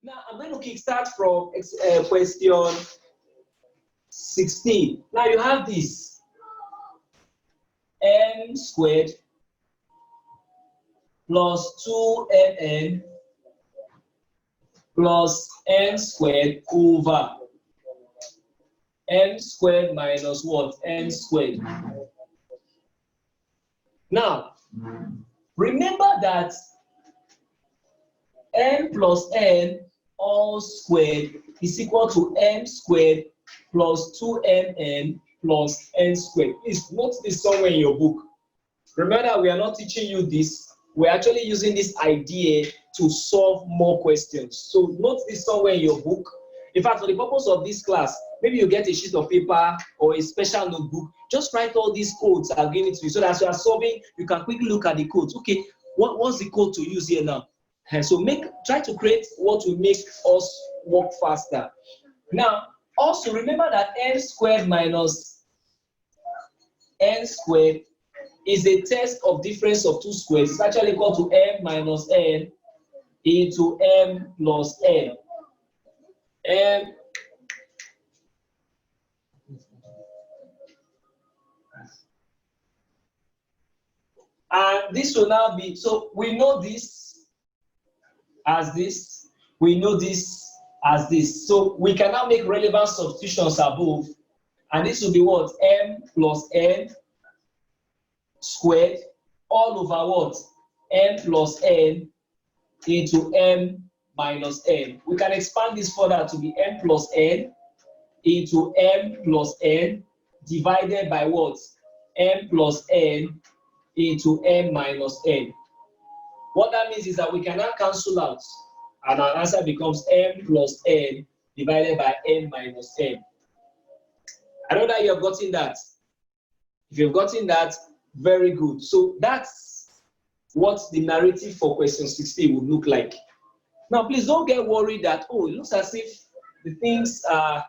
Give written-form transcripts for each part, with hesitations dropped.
Now, I'm going to kickstart from question 16. Now, you have this m squared plus 2mn plus n squared over m squared minus what? N squared. Now, remember that m plus n all squared is equal to m squared plus 2mn plus n squared. Please note this somewhere in your book. Remember that we are not teaching you this. We're actually using this idea to solve more questions. So note this somewhere in your book. In fact, for the purpose of this class, maybe you get a sheet of paper or a special notebook. Just write all these codes I've given to you so that as you are solving, you can quickly look at the codes. Okay, what's the code to use here now? And so try to create what will make us work faster. Now, also remember that n squared minus n squared is a test of difference of two squares. It's actually equal to m minus n into m plus n. And this will now be, so we know this as this, we know this as this. So we can now make relevant substitutions above, and this will be what? M plus n squared all over what? M plus n into m minus n. We can expand this further to be m plus n into m plus n divided by what? M plus n into m minus n. What that means is that we can now cancel out, and our answer becomes m plus n divided by n minus n. I know that you have gotten that. If you've gotten that, very good. So that's what the narrative for question 16 would look like. Now, please don't get worried that, oh, it looks as if the things are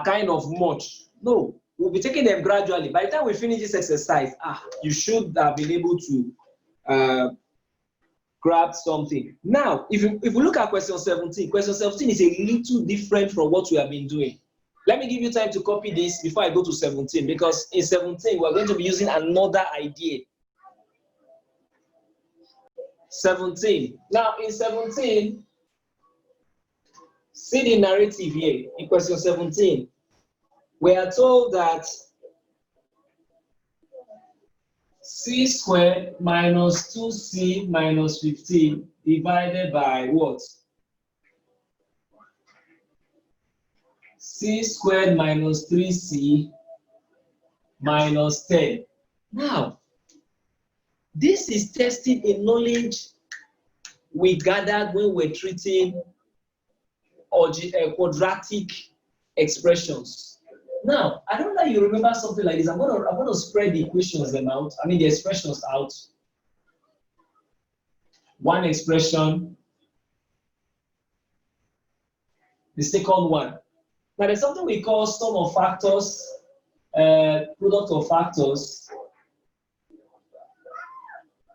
kind of much. No, we'll be taking them gradually. By the time we finish this exercise, you should have been able to grab something. Now, if we look at question 17 is a little different from what we have been doing. Let me give you time to copy this before I go to 17, because in 17, we're going to be using another idea. 17. Now, in 17, see the narrative here. In question 17, we are told that c squared minus 2c minus 15 divided by what? C squared minus 3c minus 10. Now, this is testing a knowledge we gathered when we're treating quadratic expressions. Now, I don't know if you remember something like this. I'm going to spread the equations the expressions out. One expression, the second one. Now, there's something we call sum of factors, product of factors.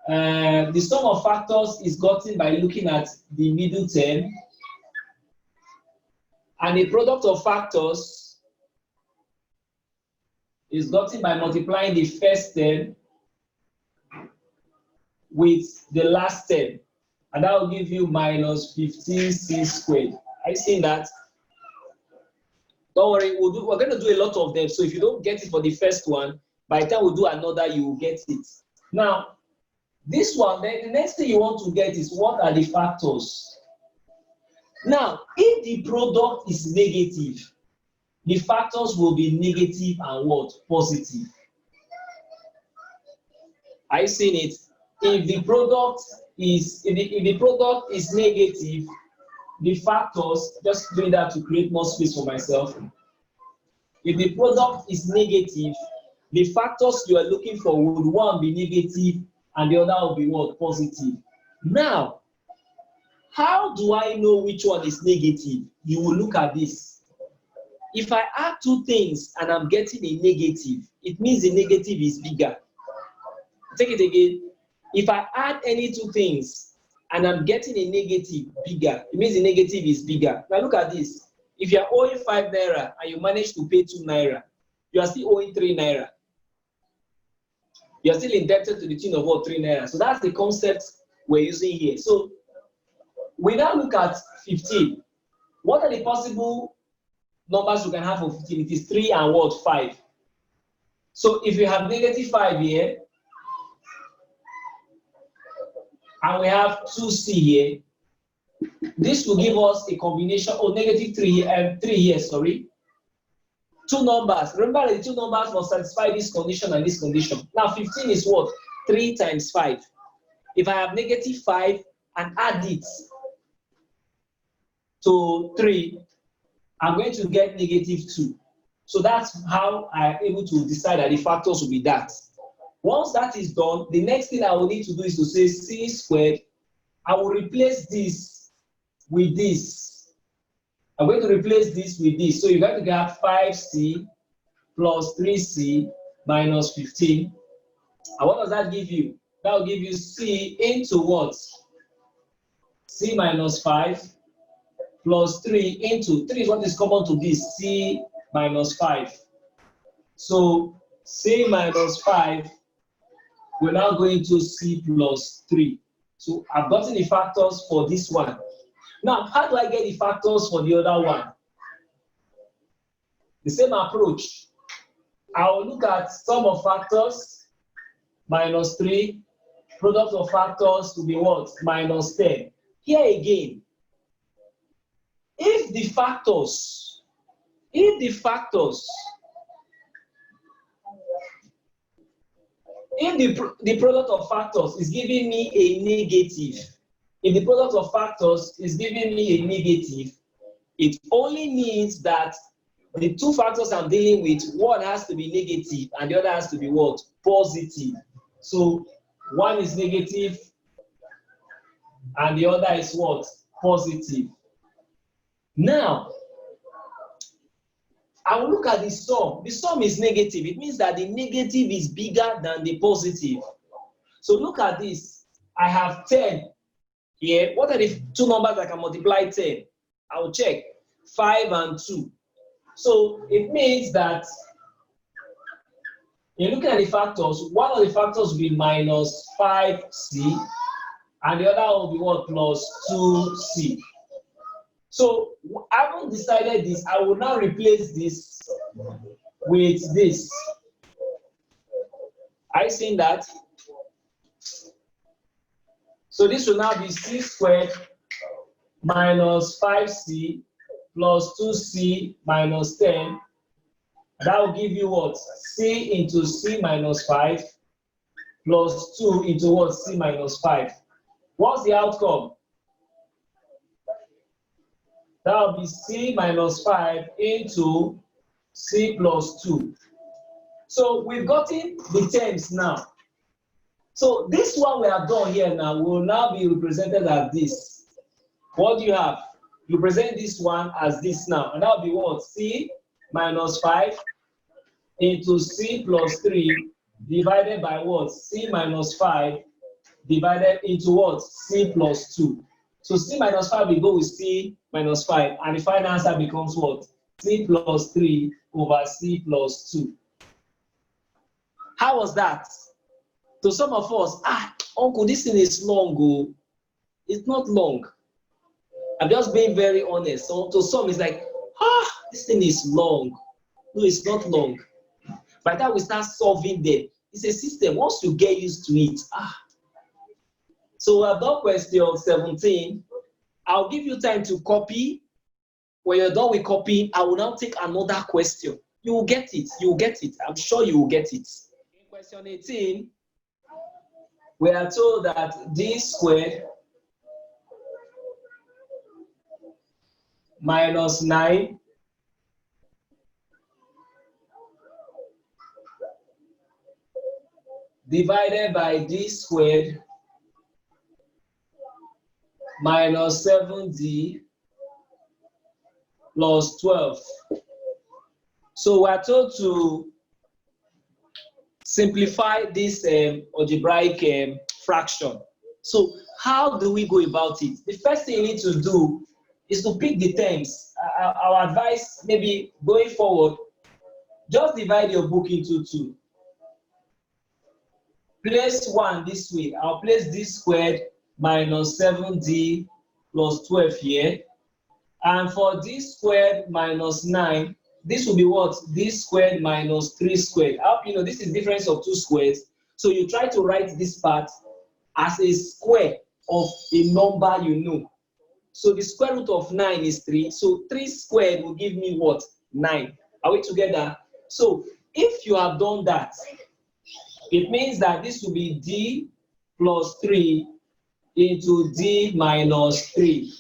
The sum of factors is gotten by looking at the middle term, and the product of factors is gotten by multiplying the first term with the last term, and that will give you minus 15c squared. Are you seeing that? Don't worry, we're going to do a lot of them. So if you don't get it for the first one, by the time we do another, you will get it. Now, this one, then the next thing you want to get is what are the factors? Now, if the product is negative, the factors will be negative and what? Positive. Are you seeing it? If the product is negative, the factors, just doing that to create more space for myself. If the product is negative, the factors you are looking for would one be negative and the other will be what? Positive. Now, how do I know which one is negative? You will look at this. If I add two things and I'm getting a negative, it means the negative is bigger. Take it again. If I add any two things and I'm getting a negative bigger, it means the negative is bigger. Now look at this. If you are owing 5 naira and you manage to pay 2 naira, you are still owing 3 naira. You are still indebted to the tune of what, 3 naira. So that's the concept we're using here. So we now look at 15. What are the possible numbers you can have for 15? It is 3 and what, 5. So if you have negative 5 here, and we have 2c here, this will give us a combination of negative 3 and 3 here, sorry. Two numbers. Remember, the two numbers must satisfy this condition and this condition. Now 15 is what? 3 times 5. If I have negative 5 and add it to 3, I'm going to get negative 2. So that's how I'm able to decide that the factors will be that. Once that is done, the next thing I will need to do is to say c squared. I will replace this with this. I'm going to replace this with this. So you're going to get 5c plus 3c minus 15. And what does that give you? That will give you c into what? C minus 5 plus 3 into 3 is what is common to this, c minus 5. So c minus 5 will now go into c plus 3. So I've gotten the factors for this one. Now, how do I get the factors for the other one? The same approach. I will look at sum of factors, minus 3. Product of factors to be what? Minus 10. Here again, if the factors, if the product of factors is giving me a negative, if the product of factors is giving me a negative, it only means that the two factors I'm dealing with, one has to be negative and the other has to be what? Positive. So one is negative and the other is what? Positive. Now, I will look at the sum. The sum is negative. It means that the negative is bigger than the positive. So look at this. I have 10 here. What are the two numbers that can multiply 10? I will check. 5 and 2. So it means that in looking at the factors, one of the factors will be minus 5c, and the other will be what? Plus 2c. So I haven't decided this. I will now replace this with this. Are you seeing that? So this will now be c squared minus 5c plus 2c minus 10. That will give you what? C into c minus 5 plus 2 into what? C minus 5. What's the outcome? That will be c minus 5 into c plus 2. So we've gotten the terms now. So this one we have done here now will now be represented as this. What do you have? You present this one as this now, and that will be what? C minus 5 into c plus 3 divided by what? C minus 5 divided into what? C plus 2. So c minus 5 will go with c minus 5, and the final answer becomes what? C plus 3 over c plus 2. How was that? To some of us, uncle, this thing is long. Oh. It's not long. I'm just being very honest. So to some, it's like, this thing is long. No, it's not long. By the time we start solving them, it's a system. Once you get used to it, So we have done question 17. I'll give you time to copy. When you're done with copying, I will now take another question. You will get it. You will get it. I'm sure you will get it. In question 18, we are told that d squared minus 9 divided by d squared minus 7d plus 12. So we are told to simplify this algebraic fraction. So how do we go about it? The first thing you need to do is to pick the terms. Our advice, maybe going forward, just divide your book into two. Place 1 this way. I'll place d squared minus 7d plus 12 here. And for d squared minus 9, this will be what? D squared minus 3 squared. I hope you know this is difference of two squares. So you try to write this part as a square of a number you know. So the square root of 9 is 3. So 3 squared will give me what? 9. Are we together? So if you have done that, it means that this will be d plus 3 into d minus 3.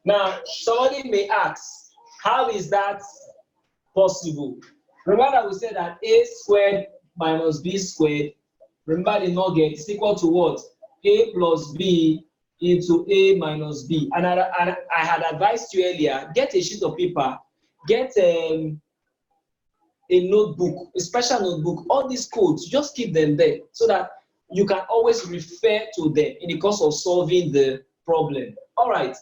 Now, somebody may ask, how is that possible? Remember that we said that a squared minus b squared, remember the nugget, is equal to what? A plus b into a minus b. And I had advised you earlier, get a sheet of paper, get a notebook, a special notebook. All these codes, just keep them there so that you can always refer to them in the course of solving the problem. All right.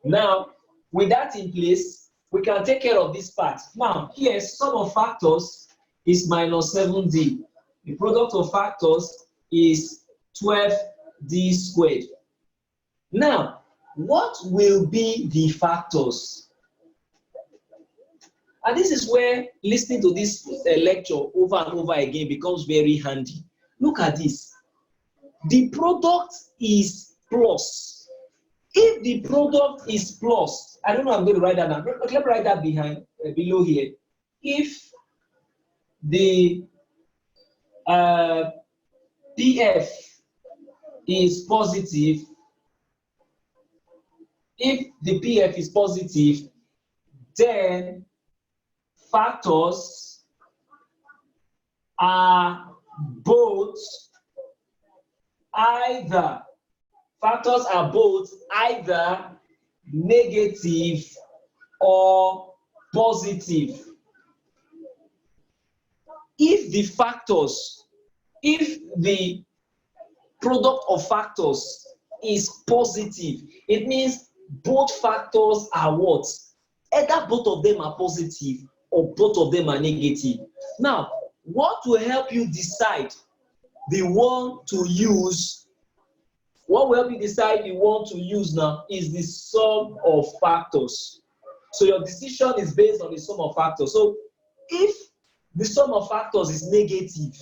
Now, with that in place, we can take care of this part. Now, here, sum of factors is minus 7d. The product of factors is 12d squared. Now, what will be the factors? And this is where listening to this lecture over and over again becomes very handy. Look at this. The product is plus. If the product is plus, I don't know, I'm going to write that down. Let me write that below here. If the PF is positive, then factors are both either negative or positive. If the product of factors is positive, it means both factors are what? Either both of them are positive or both of them are negative. Now, what will help you decide the one to use? What will help you decide the one to use now is the sum of factors. So your decision is based on the sum of factors. So if the sum of factors is negative,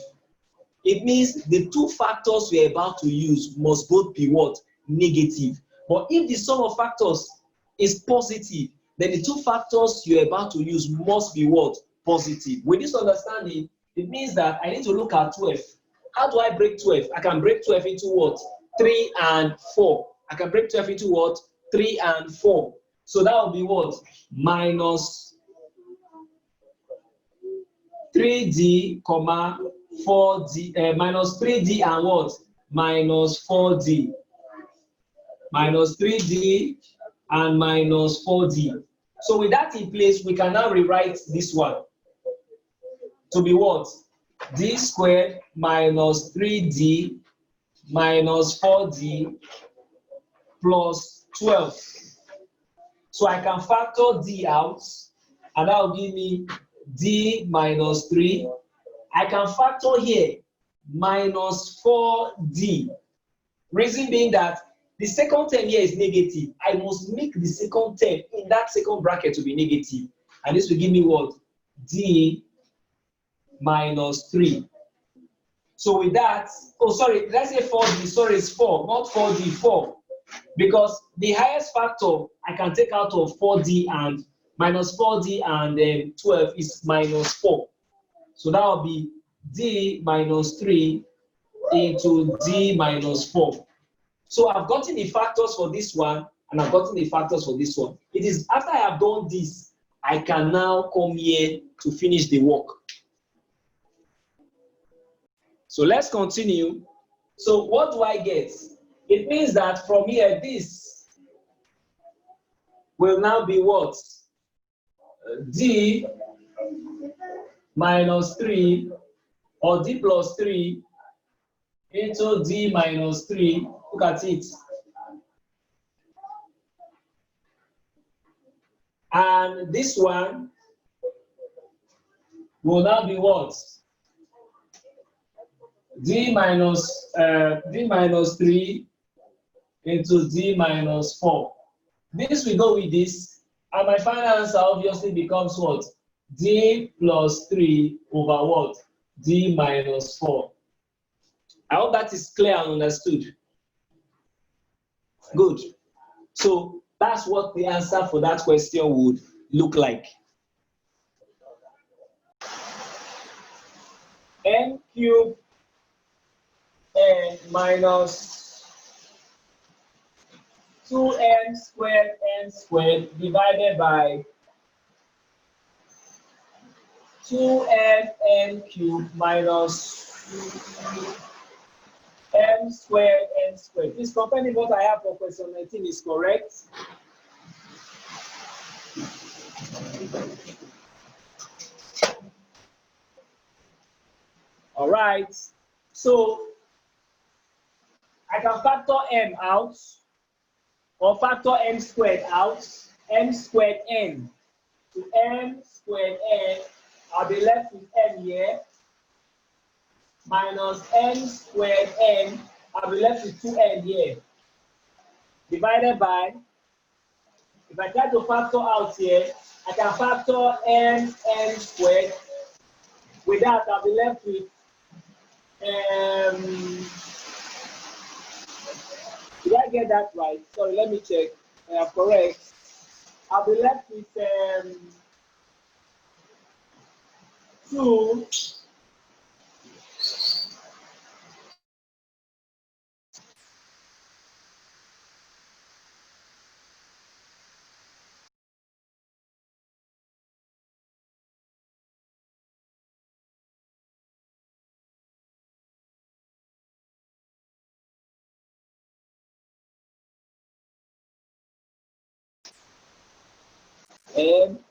it means the two factors we are about to use must both be what? Negative. But if the sum of factors is positive, then the two factors you are about to use must be what? Positive. With this understanding, it means that I need to look at 12. How do I break 12? I can break 12 into what? 3 and 4. I can break 12 into what? 3 and 4. So that will be what? Minus 3d, 4d, minus 3d and what? Minus 4d. Minus 3d and minus 4d. So with that in place, we can now rewrite this one to be what? D squared minus 3d minus 4d plus 12. So I can factor d out, and that will give me d minus 3. I can factor here minus 4d. Reason being that the second term here is negative. I must make the second term in that second bracket to be negative. And this will give me what? D minus 3. So with that, oh sorry, let's say 4d, sorry, it's 4, not 4d, 4. Because the highest factor I can take out of 4d and minus 4d and 12 is minus 4. So that will be d minus 3 into d minus 4. So I've gotten the factors for this one and I've gotten the factors for this one. It is after I have done this, I can now come here to finish the work. So let's continue. So what do I get? It means that from here, this will now be what? D minus 3 or d plus 3 into d minus 3. Look at it. And this one will now be what? D minus 3 into d minus 4. This will go with this, and my final answer obviously becomes what? D plus 3 over what? D minus 4. I hope that is clear and understood. Good. So that's what the answer for that question would look like. N cubed n minus 2n squared n squared divided by 2n n cubed minus m squared n squared. Please confirm if what I have for question 19 is correct. All right. So I can factor m out or factor m squared out. M squared n to m squared n. I'll be left with m here minus n squared n. I'll be left with 2n here divided by, if I try to factor out here, I can factor n squared. With that, I'll be left with did I get that right? Sorry, let me check. Correct. I'll be left with 2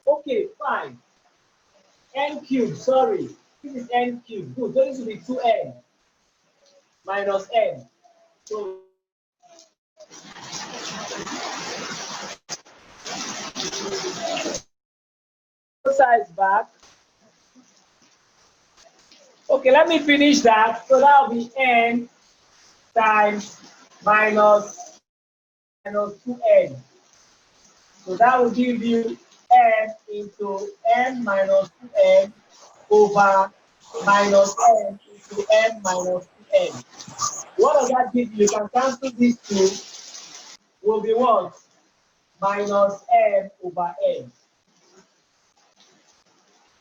okay, fine. N cubed, sorry. This is n cubed. Good. So this will be 2n minus n. So both sides back. Okay, let me finish that. So that will be n times minus 2n. So that will give you n into n minus 2n over minus n into n minus 2n. What does that give you? You can cancel these two. Will be what? Minus n over n.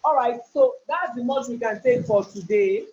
All right, so that's the much we can take for today.